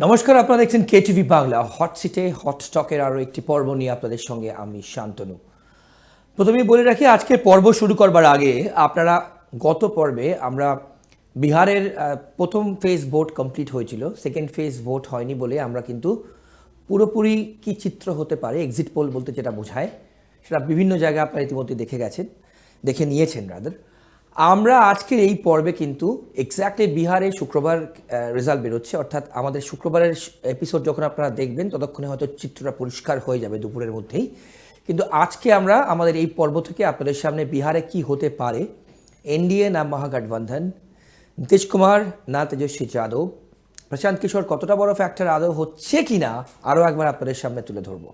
নমস্কার, আপনারা দেখছেন কেটিভি বাংলা হট সিটে হট স্টকের আরও একটি পর্ব নিয়ে আপনাদের সঙ্গে আমি শান্তনু। প্রথমেই বলে রাখি, আজকের পর্ব শুরু করবার আগে আপনারা গত পর্বে আমরা বিহারের প্রথম ফেজ ভোট কমপ্লিট হয়েছিল, সেকেন্ড ফেজ ভোট হয়নি বলে আমরা কিন্তু পুরোপুরি কী চিত্র হতে পারে এক্সিট পোল বলতে যেটা বোঝায় সেটা বিভিন্ন জায়গায় আপনারা ইতিমধ্যে দেখে নিয়েছেন রাদার। আমরা আজকের এই পর্বে কিন্তু এক্স্যাক্টলি বিহারে শুক্রবার রেজাল্ট বেরোচ্ছে, অর্থাৎ আমাদের শুক্রবারের এপিসোড যখন আপনারা দেখবেন ততক্ষণে হয়তো চিত্রটা পরিষ্কার হয়ে যাবে দুপুরের মধ্যেই। কিন্তু আজকে আমরা আমাদের এই পর্ব থেকে আপনাদের সামনে বিহারে কি হতে পারে, এনডিএ না মহাগঠবন্ধন, নীতিশ কুমার না তেজস্বী যাদব, প্রশান্ত কিশোর কতটা বড় ফ্যাক্টর আদৌ হচ্ছে কি না আরও একবার আপনাদের সামনে তুলে ধরবো।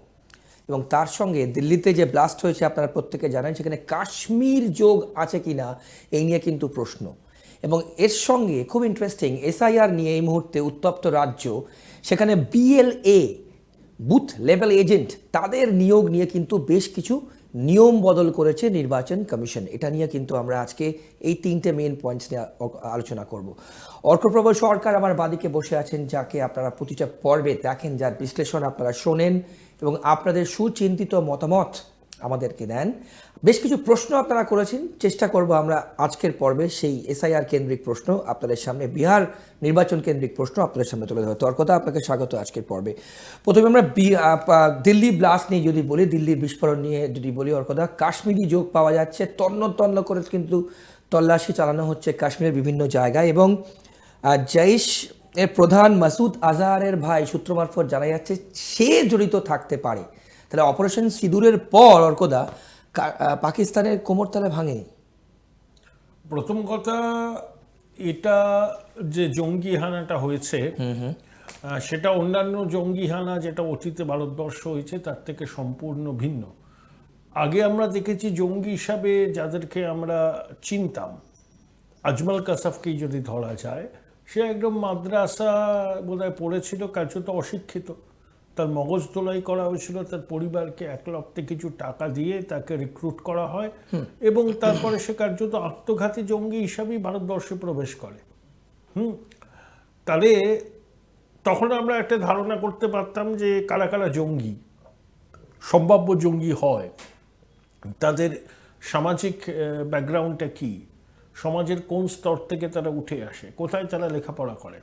এবং তার সঙ্গে দিল্লিতে যে ব্লাস্ট হয়েছে আপনারা প্রত্যেকে জানেন, সেখানে কাশ্মীর যোগ আছে কি না এই নিয়ে কিন্তু প্রশ্ন। এবং এর সঙ্গে খুব ইন্টারেস্টিং, এসআইআর নিয়ে এই মুহূর্তে উত্তপ্ত রাজ্য, সেখানে বিএলএ বুথ লেভেল এজেন্ট তাদের নিয়োগ নিয়ে কিন্তু বেশ কিছু নিয়ম বদল করেছে নির্বাচন কমিশন। এটা নিয়ে কিন্তু আমরা আজকে এই তিনটে মেন পয়েন্টস নিয়ে আলোচনা করব। অর্কপ্রবল সরকার আমার বাদিকে বসে আছেন, যাকে আপনারা প্রতিটা পর্বে দেখেন, যার বিশ্লেষণ আপনারা শোনেন এবং আপনাদের সুচিন্তিত মতামত আমাদেরকে দেন। বেশ কিছু প্রশ্ন আপনারা করেছেন, চেষ্টা করব আমরা আজকের পর্বে সেই এসআইআর কেন্দ্রিক প্রশ্ন আপনাদের সামনে, বিহার নির্বাচন কেন্দ্রিক প্রশ্ন আপনাদের সামনে তুলে ধরে। তর্কতা, আপনাকে স্বাগত আজকের পর্বে। প্রথমে আমরা দিল্লি ব্লাস্ট নিয়ে যদি বলি, দিল্লির বিস্ফোরণ নিয়ে যদি বলি, অর্কদা, কাশ্মীরি যোগ পাওয়া যাচ্ছে, তন্ন করে কিন্তু তল্লাশি চালানো হচ্ছে কাশ্মীরের বিভিন্ন জায়গায়। এবং জৈশ এর প্রধান মাসুদ আজহারের ভাই সূত্র মারফত জানা যাচ্ছে সে জড়িত থাকতে পারে। তাহলে অপারেশন সিঁদুরের পর অর্কদা পাকিস্তানের কোমরতলা ভাঙেনি। প্রথম কথা, এটা যে জঙ্গি হানাটা হয়েছে সেটা অন্যান্য জঙ্গি হানা যেটা অতীতে ভারতবর্ষ হয়েছে তার থেকে সম্পূর্ণ ভিন্ন। আগে আমরা দেখেছি জঙ্গি হিসাবে যাদেরকে আমরা চিনতাম, আজমল কাসাফকেই যদি ধরা যায়, সে একদম মাদ্রাসা বোধহয় পড়েছিল, কার্যত অশিক্ষিত। তার মগজ ধোলাই করা হয়েছিল, তার পরিবারকে একলপ্তে কিছু টাকা দিয়ে তাকে রিক্রুট করা হয় এবং তারপরে সে কার্যত আত্মঘাতী জঙ্গি হিসাবেই ভারতবর্ষে প্রবেশ করে। তাহলে তখন আমরা একটা ধারণা করতে পারতাম যে কারা কারা জঙ্গি, সম্ভাব্য জঙ্গি হয়, তাদের সামাজিক ব্যাকগ্রাউন্ডটা কী, সমাজের কোন স্তর থেকে তারা উঠে আসে, কোথায় তারা লেখাপড়া করে।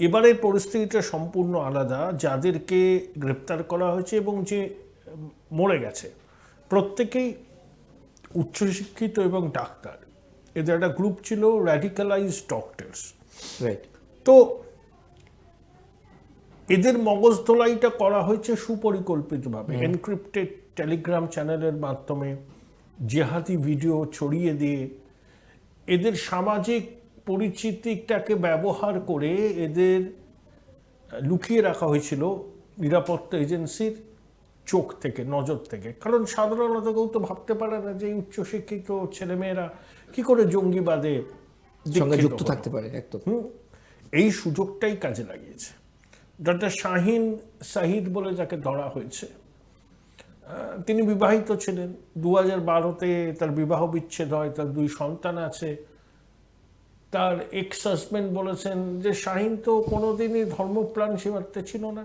এবারের পরিস্থিতিটা সম্পূর্ণ আলাদা। যাদেরকে গ্রেপ্তার করা হয়েছে এবং যে মরে গেছে প্রত্যেকেই উচ্চশিক্ষিত এবং ডাক্তার। এদের একটা গ্রুপ ছিল র্যাডিক্যালাইজড ডক্টরস। তো এদের মগজ ধোলাইটা করা হয়েছে সুপরিকল্পিতভাবে, এনক্রিপ্টেড টেলিগ্রাম চ্যানেলের মাধ্যমে, জেহাদি ভিডিও ছড়িয়ে দিয়ে এদের সামাজিক পরিচিতিটাকে ব্যবহার করে এদের লুকিয়ে রাখা হয়েছিল নিরাপত্তা এজেন্সির চোখ থেকে, নজর থেকে। কারণ সাধারণত কেউ তো ভাবতে পারে না যে উচ্চশিক্ষিত ছেলেমেয়েরা কি করে জঙ্গিবাদে যুক্ত থাকতে পারে। একদম এই সুযোগটাই কাজে লাগিয়েছে ডক্টর শাহিন সাহিদ বলে যাকে ধরা হয়েছে। তিনি বিবাহিত ছিলেন, 2012-তে তার বিবাহ বিচ্ছেদ হয়, তার 2 সন্তান আছে। তার এক্স হাজব্যান্ড বলেছেন যে শাহিন তো কোনোদিনই ধর্মপ্রাণ সীমার্থে ছিল না,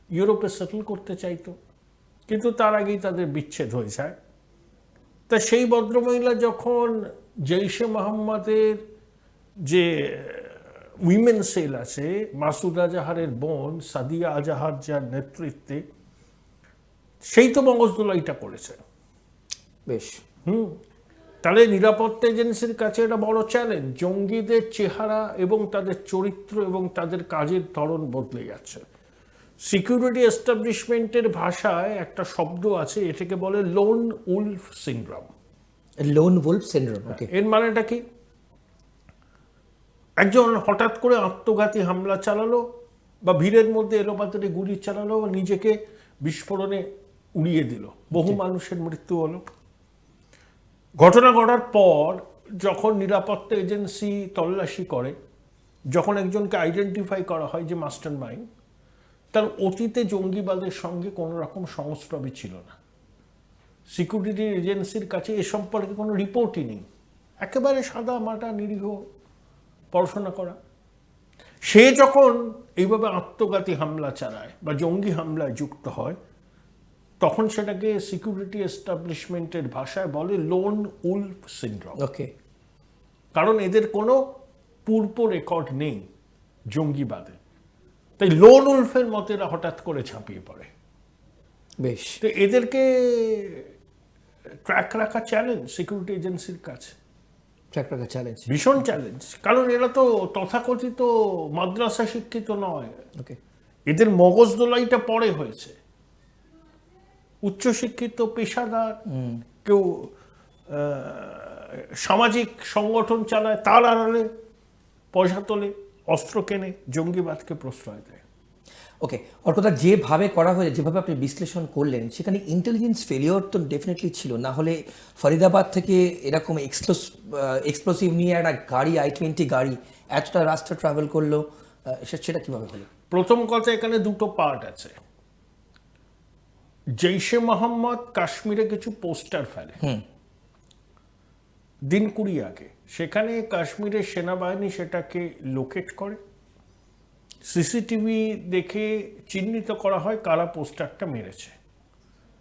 ইউরোপে সেটেল করতে চাইতো, কিন্তু তার আগেই তাদের বিচ্ছেদ হয়ে যায়। তা সেই ভদ্রমহিলা যখন জৈশে মোহাম্মদের যে উইমেন সেল আছে, মাসুদ আজহারের বোন সাদিয়া আজহার যার নেতৃত্বে, সেই তো মগজদোলাইটা করেছে। বেশ। তাহলে নিরাপত্তা এজেন্সির কাছে এটা বড় চ্যালেঞ্জ। জঙ্গিদের চেহারা এবং তাদের চরিত্র এবং তাদের কাজের ধরন বদলে যাচ্ছে। সিকিউরিটি এস্টাবলিশমেন্টের ভাষায় একটা শব্দ আছে, এটাকে বলে loan Wolf syndrome. Loan Wolf syndrome, এর মানেটা কি? একজন হঠাৎ করে আত্মঘাতী হামলা চালালো বা ভিড়ের মধ্যে এলোপাতাড়ি গুলি চালালো, নিজেকে বিস্ফোরণে উড়িয়ে দিল, বহু মানুষের মৃত্যু হলো। ঘটনা ঘটার পর যখন নিরাপত্তা এজেন্সি তল্লাশি করে, যখন একজনকে আইডেন্টিফাই করা হয় যে মাস্টার মাইন্ড, তার অতীতে জঙ্গিবাদের সঙ্গে কোনো রকম সংস্রবে ছিল না। সিকিউরিটি এজেন্সির কাছে এ সম্পর্কে কোনো রিপোর্টই নেই, একেবারে সাদা মাটা নিরীহ পড়াশোনা করা। সে যখন এইভাবে আত্মঘাতী হামলা চালায় বা জঙ্গি হামলায় যুক্ত হয়, তখন সেটাকে সিকিউরিটি এস্টাবলিশমেন্টের ভাষায় বলে লোন উলফ সিনড্রোম। ওকে, কারণ এদের কোনো পূর্ব রেকর্ড নেই জঙ্গিবাদে, তাই লোন উলফের মতো এরা হঠাৎ করে ঝাঁপিয়ে পড়ে। বেশ। তো এদেরকে ট্র্যাক রাখা চ্যালেঞ্জ সিকিউরিটি এজেন্সির কাছে, ট্র্যাক রাখা চ্যালেঞ্জ। ভীষণ চ্যালেঞ্জ। কারণ এরা তো তথাকথিত মাদ্রাসা শিক্ষিত নয়, ওকে, এদের মগজ দোলাইটা পরে হয়েছে। উচ্চশিক্ষিত পেশাদার, কেউ সামাজিক সংগঠন চালায়, তার আড়ালে পয়সা তোলে, অস্ত্র কেনে, জঙ্গিবাদকে প্রশ্রয় দেয়। ওকে, অর্কদা, যেভাবে করা হয়েছে, যেভাবে আপনি বিশ্লেষণ করলেন, সেখানে ইন্টেলিজেন্স ফেলিওর তো ডেফিনেটলি ছিল, না হলে ফরিদাবাদ থেকে এরকম এক্সপ্লোসিভ নিয়ে একটা গাড়ি, i-20 গাড়ি এতটা রাস্তা ট্রাভেল করলো, সেটা কিভাবে হলো? প্রথম কথা, এখানে দুটো পার্ট আছে। জৈশে মোহাম্মদ কাশ্মীরে কিছু পোস্টার ফেলে দিন 20 আগে, সেখানে কাশ্মীরের সেনাবাহিনী সেটাকে লোকেট করে, সিসিটিভি দেখে চিহ্নিত করা হয় কারা পোস্টারটা মেরেছে।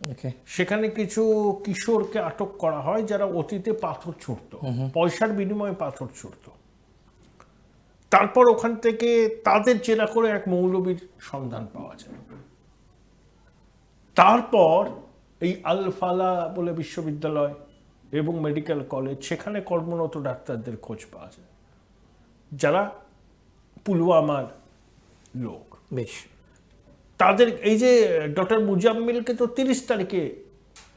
ওকে, সেখানে কিছু কিশোরকে আটক করা হয় যারা অতীতে পাথর ছুঁড়ত, পয়সার বিনিময়ে পাথর ছুঁড়ত। তারপর ওখান থেকে তাদের জেরা করে এক মৌলবীর সন্ধান পাওয়া যায়। তারপর এই আল ফালা বলে বিশ্ববিদ্যালয় এবং মেডিকেল কলেজ, সেখানে কর্মরত ডাক্তারদের খোঁজ পাওয়া যায় যারা পুলওয়ামার লোক। বেশ। তাদের এই যে ডক্টর মুজাম্মিলকে তো 30 তারিখে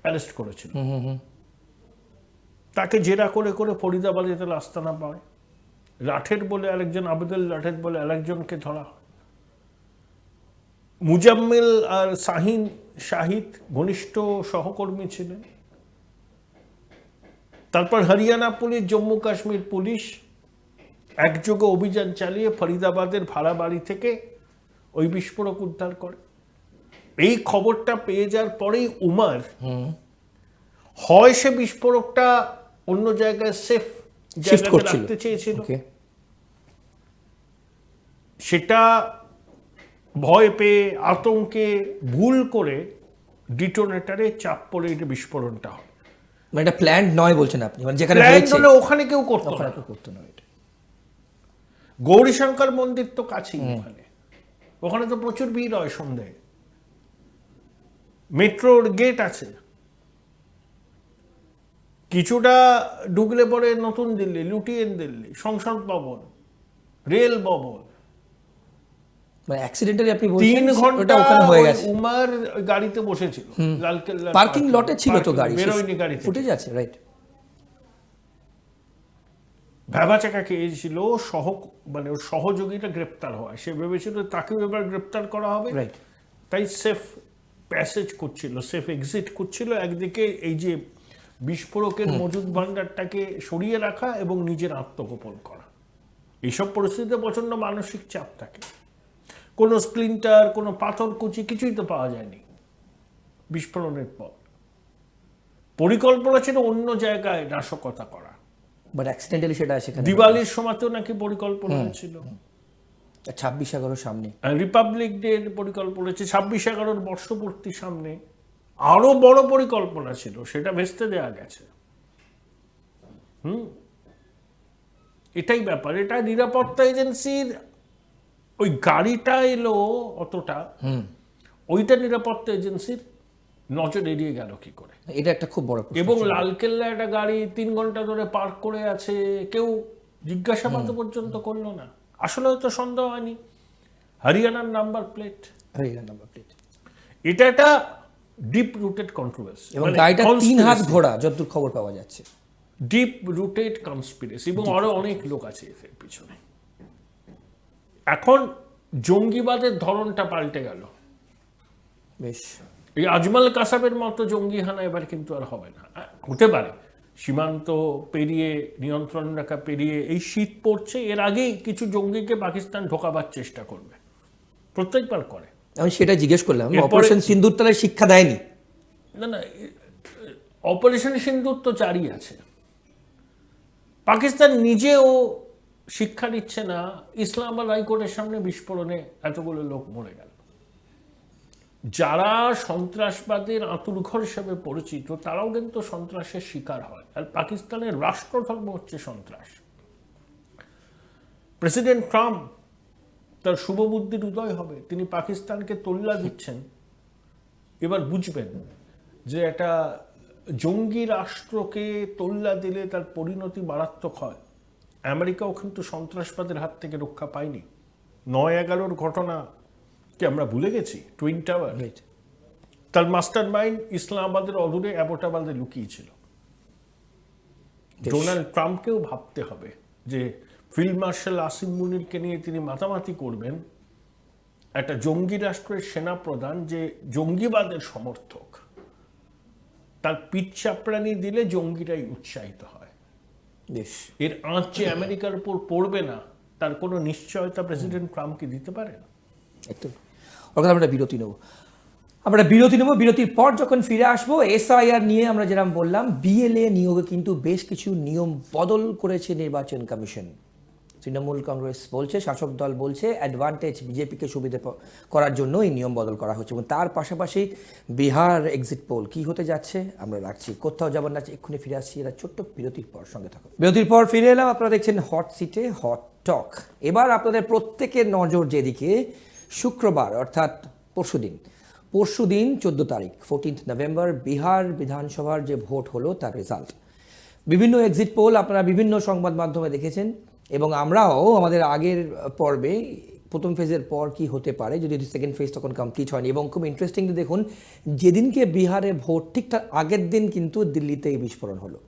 অ্যারেস্ট করেছিল, তাকে জেরা করে করে ফরিদাবাদে তার আস্তানা পায়। লাঠের বলে আরেকজন, আবদুল লাঠের বলে আরেকজনকে ধরা হয়। মুজাম্মিল আর শাহিদ ঘনিষ্ঠ সহকর্মী ছিলেন। তারপর হরিয়ানা পুলিশ, জম্মু কাশ্মীর পুলিশ একযোগে অভিযান চালিয়ে ফরিদাবাদের ভাড়া বাড়ি থেকে ওই বিস্ফোরক উদ্ধার করে। এই খবরটা পেয়ে যাওয়ার পরেই উমার হয় সে বিস্ফোরকটা অন্য জায়গায় সেফ জায়গায় রাখতে চেয়েছিল, সেটা ভয় পেয়ে আতঙ্কে ভুল করে ডিটোনেটরে চাপ পড়ে এটা বিস্ফোরণটা হয়। মানে এটা প্ল্যান্ড নয় বলছেন আপনি, মানে যেখানে হয়েছে ওখানে কেউ করতো না। গৌরীশঙ্কর মন্দির তো কাছেই, ওখানে তো প্রচুর ভিড় হয় সন্ধ্যায়, মেট্রোর গেট আছে, কিছুটা ঢুকলে পরে নতুন দিল্লি, লুটিয়েন দিল্লি, সংসদ ভবন, রেল ভবন। মানে অ্যাক্সিডেন্টালি আপনি বলছেন 3 ঘন্টা ওখানে হয়ে গেছে। উমার গাড়িতে বসেছিল, লালকেল্লা পার্কিং লটে ছিল তো গাড়ি, বেরোয়নি গাড়ি, ফুটেজ আছে, রাইট? ভ্যাবাচাকা খেয়েছিল, মানে ওর সহযোগীটা গ্রেপ্তার হয়, সে ভেবেছিল তাকেও এবার গ্রেপ্তার করা হবে, রাইট। তাই সেফ প্যাসেজ করছিল, সেফ এক্সিট করছিল। একদিকে এই যে বিস্ফোরকের মজুদ ভান্ডারটাকে সরিয়ে রাখা এবং নিজের আত্মগোপন করা। এইসব পরিস্থিতিতে প্রচন্ড মানসিক চাপ থাকে। কোনো স্প্লিন্টার, কোনো পাথরকুচি কিছুই তো পাওয়া যায়নি বিস্ফোরণের পর। পরিকল্পনা ছিল অন্য জায়গায় নাশকতা করা, বাট অ্যাক্সিডেন্টালি সেটা সেখানে। দিওয়ালির সময়তেও নাকি পরিকল্পনা ছিল, 26/11 সামনে, রিপাবলিক ডে পরিকল্পনা ছিল, 26/11 বর্ষপূর্তির সামনে আরো বড় পরিকল্পনা ছিল, সেটা ভেস্তে দেওয়া গেছে। এটাই ব্যাপার। এটা নিরাপত্তা এজেন্সির ওই গাড়িটা এলো অতটা, ওইটা নিরাপত্তা এজেন্সির নজর এড়িয়ে গেল কি করে? এটা একটা খুব বড় প্রশ্ন। এবং লালকেল্লা একটা গাড়ি 3 ঘন্টা ধরে পার্ক করে আছে, কেউ জিজ্ঞাসাবাদ পর্যন্ত করলো না। আসলে হয়তো সন্দেহ হয়নি, হরিয়ানার নাম্বার প্লেট। এটা একটা ডিপ রুটেড কন্ট্রোভার্সি, এবং গাড়িটা 3 হাত ঘোড়া, যতদূর খবর পাওয়া যাচ্ছে। ডিপ রুটেড কনস্পিরেসি, এবং আরো অনেক লোক আছে এর পিছনে। এখন জঙ্গিবাদের ধরনটা পাল্টে গেল। বেশ। এই আজমল কাসাবের মতো জঙ্গি হানা এবার কিন্তু আর হবে না। হতে পারে সীমান্ত পেরিয়ে, নিয়ন্ত্রণ রেখা পেরিয়ে, এই শীত পড়ছে, এর আগেই কিছু জঙ্গিকে পাকিস্তান ঢোকাবার চেষ্টা করবে, প্রত্যেকবার করে। আমি সেটা জিজ্ঞেস করলাম, অপারেশন সিন্দুর তাহলে শিক্ষা দেয়নি? না, অপারেশন সিন্দুর তো জারি আছে। পাকিস্তান নিজেও শিক্ষা দিচ্ছে না, ইসলামাবাদ হাইকোর্টের সামনে বিস্ফোরণে এতগুলো লোক মরে গেল। যারা সন্ত্রাসবাদের আঁতুড়ঘর হিসেবে পরিচিত তারাও কিন্তু সন্ত্রাসের শিকার হয়, আর পাকিস্তানের রাষ্ট্রধর্ম হচ্ছে সন্ত্রাস। প্রেসিডেন্ট ট্রাম্প তার শুভবুদ্ধির উদয় হবে, তিনি পাকিস্তানকে তোল্লা দিচ্ছেন। এবার বুঝবেন যে একটা জঙ্গি রাষ্ট্রকে তোল্লা দিলে তার পরিণতি মারাত্মক হয়। আমেরিকাও কিন্তু সন্ত্রাসবাদের হাত থেকে রক্ষা পায়নি। 9/11 ঘটনাকে আমরা ভুলে গেছি, টুইন টাওয়ার। তার মাস্টার মাইন্ড ইসলামাবাদের অদূরে অ্যাবোটাবাদে লুকিয়েছিল। ডোনাল্ড ট্রাম্পকেও ভাবতে হবে যে ফিল্ড মার্শাল আসিম মুনিরকে নিয়ে তিনি মাতামাতি করবেন, একটা জঙ্গি রাষ্ট্রের সেনাপ্রধান যে জঙ্গিবাদের সমর্থক, তার পিঠ চাপড়ানি দিলে জঙ্গিরাই উৎসাহিত হয়। এর আঁচ যে আমেরিকার উপর পড়বে না তার কোনো নিশ্চয়তা প্রেসিডেন্ট ট্রাম্পকে দিতে পারেন? একদম। আমরা বিরতি নেব। বিরতির পর যখন ফিরে আসবো, এসআইআর নিয়ে আমরা যেরকম বললাম, বিএলএ নিয়োগে কিন্তু বেশ কিছু নিয়ম বদল করেছে নির্বাচন কমিশন। তৃণমূল কংগ্রেস বলছে, শাসক দল বলছে অ্যাডভান্টেজ বিজেপিকে সুবিধা করার জন্য এই নিয়ম বদল করা হচ্ছে। এবং তার পাশাপাশি বিহার এক্সিট পোল কি হতে যাচ্ছে আমরা রাখছি, কোথাও যাবার না, এক্ষুনি ফিরে আসছি। এরা ছোট্ট বিরতির পর সঙ্গে থাকুন। বিরতির পর ফিরে এলাম। আপনারা দেখছেন হট সিটে হট টক। এবার আপনাদের প্রত্যেকের নজর যেদিকে, শুক্রবার অর্থাৎ পরশুদিন 14 তারিখ 14 নভেম্বর বিহার বিধানসভার যে ভোট হলো তার রেজাল্ট। বিভিন্ন এক্সিট পোল আপনারা বিভিন্ন সংবাদ মাধ্যমে দেখেছেন, এবং আমরাও আমাদের আগের পর্বে প্রথম ফেজের পর কি হতে পারে, যদি সেকেন্ড ফেজ তখন কমপ্লিট হয়নি। এবং খুব ইন্টারেস্টিংলি দেখুন, যেদিনকে বিহারে ভোট ঠিক তার আগের দিন কিন্তু দিল্লিতে এই বিস্ফোরণ হলো।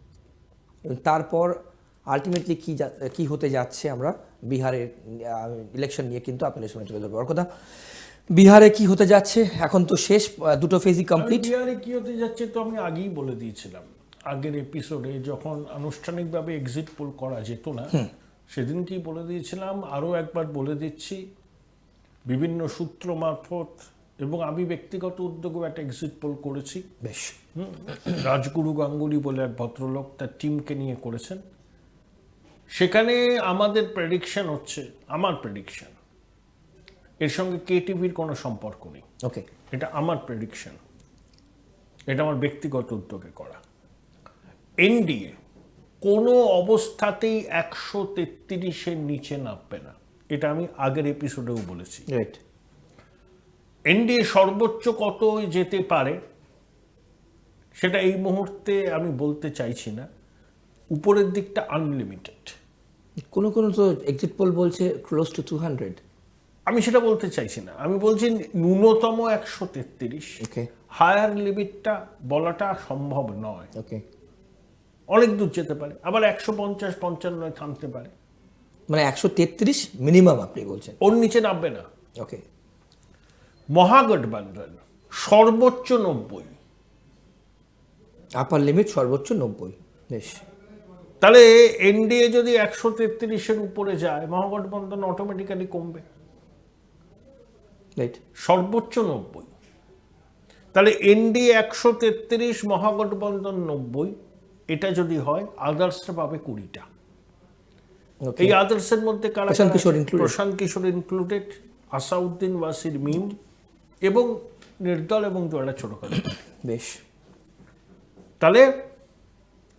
এবং তারপর আলটিমেটলি কি হতে যাচ্ছে আমরা বিহারের ইলেকশন নিয়ে কিন্তু আপনাদের সঙ্গে তুলে ধরবো। কথা, বিহারে কি হতে যাচ্ছে, এখন তো শেষ, দুটো ফেজই কমপ্লিট। বিহারে কি হতে যাচ্ছে তো আমি আগেই বলে দিয়েছিলাম আগের এপিসোডে, যখন আনুষ্ঠানিকভাবে এক্সিট পোল করা যেত না সেদিনকেই বলে দিয়েছিলাম। আরও একবার বলে দিচ্ছি, বিভিন্ন সূত্র মারফত এবং আমি ব্যক্তিগত উদ্যোগেও একটা এক্সিট পোল করেছি। বেশ, রাজগুরু গাঙ্গুলি বলে এক ভদ্রলোক তার টিমকে নিয়ে করেছেন। সেখানে আমাদের প্রেডিকশন হচ্ছে, আমার প্রেডিকশন, এর সঙ্গে কেটিভির কোনো সম্পর্ক নেই। ওকে, এটা আমার প্রেডিকশন, এটা আমার ব্যক্তিগত উদ্যোগে করা। এনডিএ কোনো অবস্থাতেই 133-এর নিচে নামবে না, এটা আমি আগের এপিসোডেও বলেছি। রাইট। এনডিএ সর্বোচ্চ কত যেতে পারে সেটা এই মুহূর্তে আমি বলতে চাইছি না। উপরের দিকটা আনলিমিটেড। কোনো তো এক্সিট পোল বলছে ক্লোজ টু 200। আমি সেটা বলতে চাইছি না, আমি বলছি ন্যূনতম 133। ওকে, হায়ার লিমিটটা বলাটা সম্ভব নয়। ওকে, অনেক দূর যেতে পারে, আবার 150-55 থামতে পারে। মানে 133 মিনিমাম আপনি বলছেন, ওর নিচে নামবে না। ওকে। মহাগঠবন্ধন সর্বোচ্চ 90, আপার লিমিট সর্বোচ্চ 90। বেশ, তাহলে এনডিএ যদি 133-এর উপরে যায়, মহাগঠবন্ধন অটোমেটিক্যালি কমবে। রাইট, সর্বোচ্চ 90। তাহলে এনডিএ 133, মহাগঠবন্ধন 90, এটা যদি হয় আদার্সরা পাবে 20টা। ওকে। এই আদার্সের মধ্যে কারা? প্রশান্ত কিশোর ইনক্লুডেড, আসাউদ্দিন ওয়াসির মিম এবং নির্দল এবং দুয়ারা ছোটখাটো। বেশ, তাহলে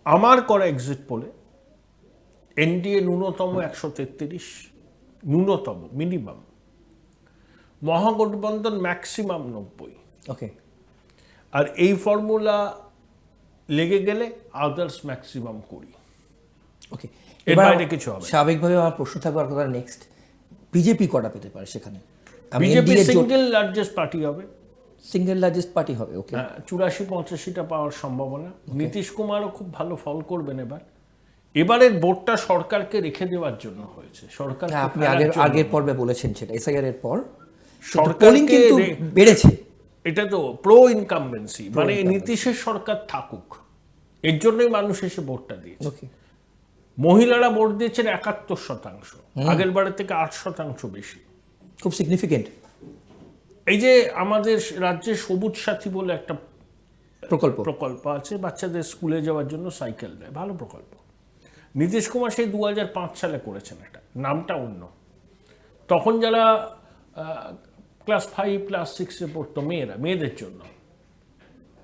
আমার করা এক্সিট পোলে এনডিএ ন্যূনতম 133, ন্যূনতম মিনিমাম। মহাগঠবন্ধন ম্যাক্সিমাম 90। ওকে। আর এই ফর্মুলা লেগে গেলে আদার্স ম্যাক্সিমাম 20। ওকে, এর বাইরে কিছু হবে। স্বাভাবিকভাবে আমার প্রশ্ন থাকবে আর কথা, নেক্সট বিজেপি কটা পেতে পারে সেখানে? বিজেপি সিঙ্গেল লার্জেস্ট পার্টি হবে। সিঙ্গেল লার্জেস্ট পার্টি হবে। ওকে, 84-85টা পাওয়ার সম্ভাবনা। নীতিশ কুমারও খুব ভালো ফল করবেন এবার। এবারের ভোটটা সরকারকে রেখে দেওয়ার জন্য হয়েছে। সরকার, আপনি আগের পর্বে বলেছেন সেটা, এসআইআর এর পর সরকারিং কিন্তু বেড়েছে। এটা তো প্রো ইনকামবেন্সি, মানে নীতিশের সরকার থাকুক, এর জন্যই মানুষ এসে ভোটটা দিয়েছে। ওকে, মহিলারা ভোট দিয়েছেন 71%, আগের বারের থেকে 8% বেশি। খুব সিগনিফিকেন্ট। এই যে আমাদের রাজ্যে সবুজ সাথী বলে একটা প্রকল্প আছে, বাচ্চাদের স্কুলে যাওয়ার জন্য সাইকেল দেয়, ভালো প্রকল্প। নীতিশ কুমার সেই 2005 সালে করেছেন, এটা নামটা অন্য। তখন যারা ক্লাস 5 ক্লাস 6-এ পড়তো মেয়েদের জন্য,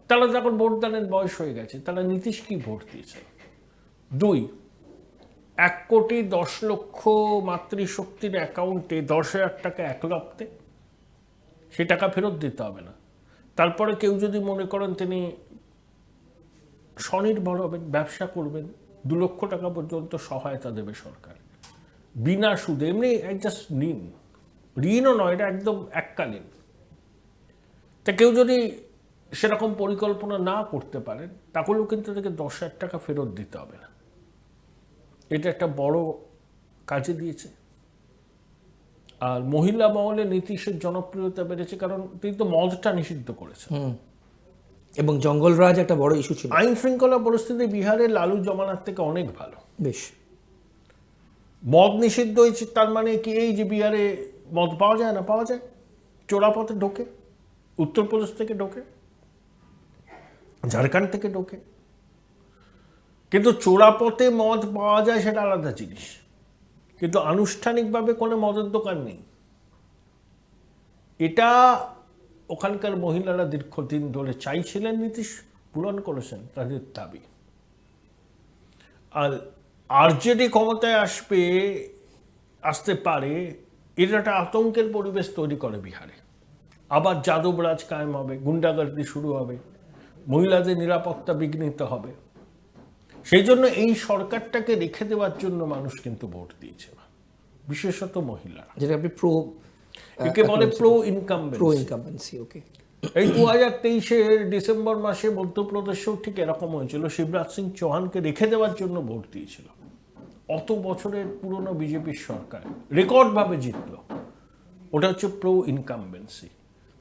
তারা যখন ভোটদানের বয়স হয়ে গেছে, তারা নীতিশ কি ভোট দিয়েছে? 2, 1,10,00,000 মাতৃশক্তির অ্যাকাউন্টে 10,000 টাকা এক লপ্তে, সে টাকা ফেরত দিতে হবে না। তারপরে কেউ যদি মনে করেন তিনি স্বনির্ভর হবেন, ব্যবসা করবেন, 2 লক্ষ টাকা পর্যন্ত সহায়তা দেবে সরকার বিনা সুদে, এমনি জাস্ট ঋণও নয়, এটা একদম এককালীন। তা কেউ যদি সেরকম পরিকল্পনা না করতে পারেন, তাহলেও কিন্তু তাকে 10,000 টাকা ফেরত দিতে হবে না। এটা একটা বড় কাজে দিয়েছে। আর মহিলা মহলে নীতিশের জনপ্রিয়তা বেড়েছে, কারণ তিনি তো মদটা নিষিদ্ধ করেছেন। এবং জঙ্গলরাজ একটা বড় ইস্যু ছিল। আইন শৃঙ্খলা পরিস্থিতি বিহারে লালু জমানার থেকে অনেক ভালো। বেশ। মদ নিষিদ্ধ হয়েছে, তার মানে কি এই যে বিহারে মদ পাওয়া যায় না? পাওয়া যায়, চোরাপথে ঢোকে, উত্তরপ্রদেশ থেকে ঢোকে, ঝাড়খণ্ড থেকে ঢোকে। কিন্তু চোরাপথে মদ পাওয়া যায় সেটা আলাদা জিনিস, কিন্তু আনুষ্ঠানিকভাবে কোনো মদের দোকান নেই। এটা ওখানকার মহিলারা দীর্ঘদিন ধরে চাইছিলেন, নীতিশ পূরণ করেছেন তাদের দাবি। আর আরজেডি ক্ষমতায় আসতে পারে, এটা একটা আতঙ্কের পরিবেশ তৈরি করে বিহারে। আবার যাদবরাজ কায়েম হবে, গুন্ডাগর্দি শুরু হবে, মহিলাদের নিরাপত্তা বিঘ্নিত হবে। সেই জন্য এই সরকারটাকে রেখে দেওয়ার জন্য মানুষ কিন্তু ভোট দিয়েছে, বিশেষত মহিলারা, যেটা আপনি একে বলে প্রো ইনকামবেন্সি। ওকে। এই 2023-এর ডিসেম্বর মাসে মধ্যপ্রদেশেও ঠিক এরকম হয়েছিল। শিবরাজ সিং চৌহানকে রেখে দেওয়ার জন্য ভোট দিয়েছিল। অত বছরের পুরনো বিজেপির সরকার রেকর্ডভাবে জিতল। ওটা হচ্ছে প্রো ইনকামবেন্সি।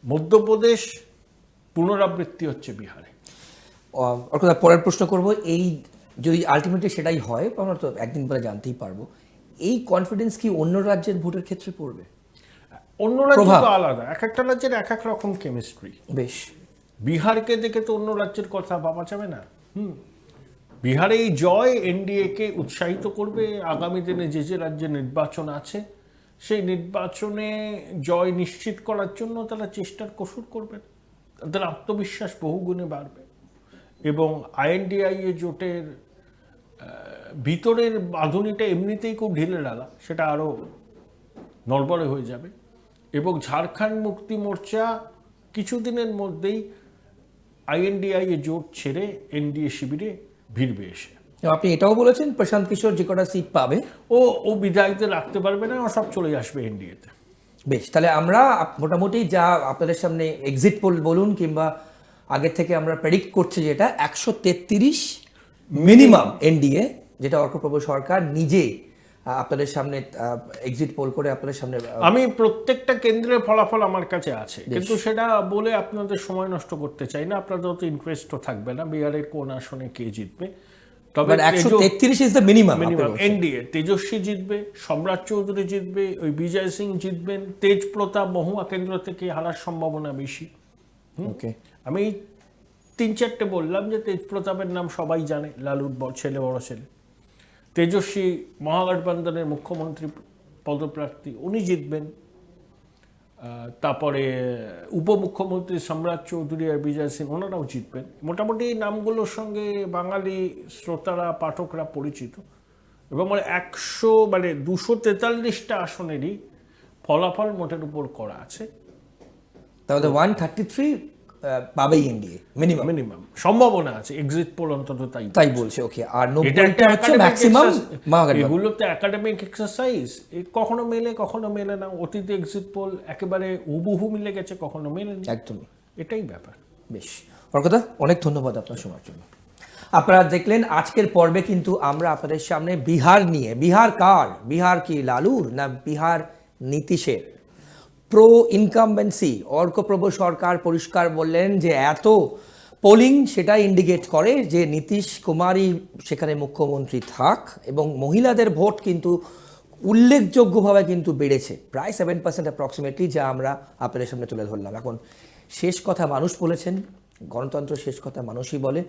মধ্যপ্রদেশ পুনরাবৃত্তি হচ্ছে বিহারে। পরের প্রশ্ন করব, এই যদি আলটিমেটলি সেটাই হয়, আমরা তো একদিন পরে জানতেই পারবো, এই কনফিডেন্স কি অন্য রাজ্যের ভোটের ক্ষেত্রে পড়বে? অন্য রাজ্য তো আলাদা, এক একটা রাজ্যের এক এক রকম কেমিস্ট্রি। বেশ। বিহারকে দেখে তো অন্য রাজ্যের কথা ভাবা যাবে না। বিহারে এই জয় এনডিএকে উৎসাহিত করবে। আগামী দিনে যে যে রাজ্যে নির্বাচন আছে, সেই নির্বাচনে জয় নিশ্চিত করার জন্য তারা চেষ্টার কসুর করবেন। তাদের আত্মবিশ্বাস বহুগুণে বাড়বে। এবং আইএনডিআইএ জোটের ভিতরের বাঁধুনিটা এমনিতেই খুব ঢিলে ঢালা, সেটা আরও নড়বড়ে হয়ে যাবে। এবং ঝাড়খণ্ড মুক্তি মোর্চা কিছুদিনের মধ্যেই আইএনডিআইএ জোট ছেড়ে এনডিএ শিবিরে ভিড়বে এসে। আপনি এটাও বলেছেন প্রশান্ত কিশোর যে কটা সিট পাবে ও বিধায়কদের রাখতে পারবে না, ও সব চলে আসবে এনডিএতে। বেশ, তাহলে আমরা মোটামুটি যা আপনাদের সামনে এক্সিট পোল বলুন কিংবা আগের থেকে আমরা প্রেডিক্ট করছি, যেটা 133 মিনিমাম এনডিএ, যেটা অর্কপ্রভ সরকার নিজে আপনাদের সামনে এক্সিট পোল করে আপনাদের সামনে। আমি প্রত্যেকটা কেন্দ্রের ফলাফল আমার কাছে আছে, কিন্তু সেটা বলে আপনাদের সময় নষ্ট করতে চাই না। আপনাদের তো ইন্টারেস্টও থাকবে না বিহারের কোন আসনে কে জিতবে। তবে 133 ইজ দ্য মিনিমাম এনডিএ। তেজস্বী জিতবে, সম্রাট চৌধুরী জিতবে, ওই বিজয় সিং জিতবেন, তেজ প্রতাপ মহুয়া কেন্দ্র থেকে হারার সম্ভাবনা বেশি। ওকে, আমি 3-4টে বললাম যে তেজ প্রতাপের নাম সবাই জানে, লালুর ছেলে, বড় ছেলে। তেজস্বী মহাগঠবন্ধনের মুখ্যমন্ত্রী পদপ্রার্থী, উনি জিতবেন। তারপরে উপমুখ্যমন্ত্রী সম্রাট চৌধুরী আর বিজয় সিং, ওনারাও জিতবেন। মোটামুটি এই নামগুলোর সঙ্গে বাঙালি শ্রোতারা, পাঠকরা পরিচিত। এবং 243টা আসনেরই ফলাফল মোটের উপর করা আছে। তাহলে 133 পাবেই এনডিএ মিনিমাম সম্ভাবনা আছে, এক্সিট পোল অন্তত তাই বলছে। ওকে, আর 90টা হচ্ছে ম্যাক্সিমাম। এগুলো তো একাডেমিক এক্সারসাইজ, কখনো মেলে কখনো মেলে না। অতীতে এক্সিট পোল একেবারে হুবহু মিলে গেছে, কখনো মেলে না, একদমই এটাই ব্যাপার। বেশ, অর্কদা অনেক ধন্যবাদ আপনার সময়ের জন্য। আপনারা দেখলেন আজকের পর্বে কিন্তু আমরা আপনাদের সামনে বিহার নিয়ে, বিহার কার, বিহার কি লালুর না বিহার নীতিশের, প্রো ইনকামবেন্সি অর্কপ্রভ সরকার পরিষ্কার বললেন যে এত পোলিং সেটা ইন্ডিকেট করে যে নীতিশ কুমারই সেখানে মুখ্যমন্ত্রী থাক, এবং মহিলাদের ভোট কিন্তু উল্লেখযোগ্যভাবে কিন্তু বেড়েছে, প্রায় 7% অ্যাপ্রক্সিমেটলি, যা আমরা আপনাদের সামনে তুলে ধরলাম। এখন শেষ কথা মানুষ বলেছেন, গণতন্ত্র শেষ কথা মানুষই বলে।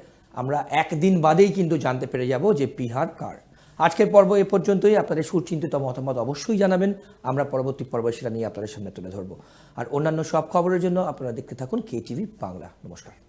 আমরা একদিন বাদেই কিন্তু জানতে পেরে যাব যে বিহার কার। আজকের পর্ব এ পর্যন্তই। আপনাদের সুচিন্তিত মতামত অবশ্যই জানাবেন, আমরা পরবর্তী পর্বে সেটা নিয়ে আপনাদের সামনে তুলে ধরবো। আর অন্যান্য সব খবরের জন্য আপনারা দেখতে থাকুন KTV বাংলা। নমস্কার।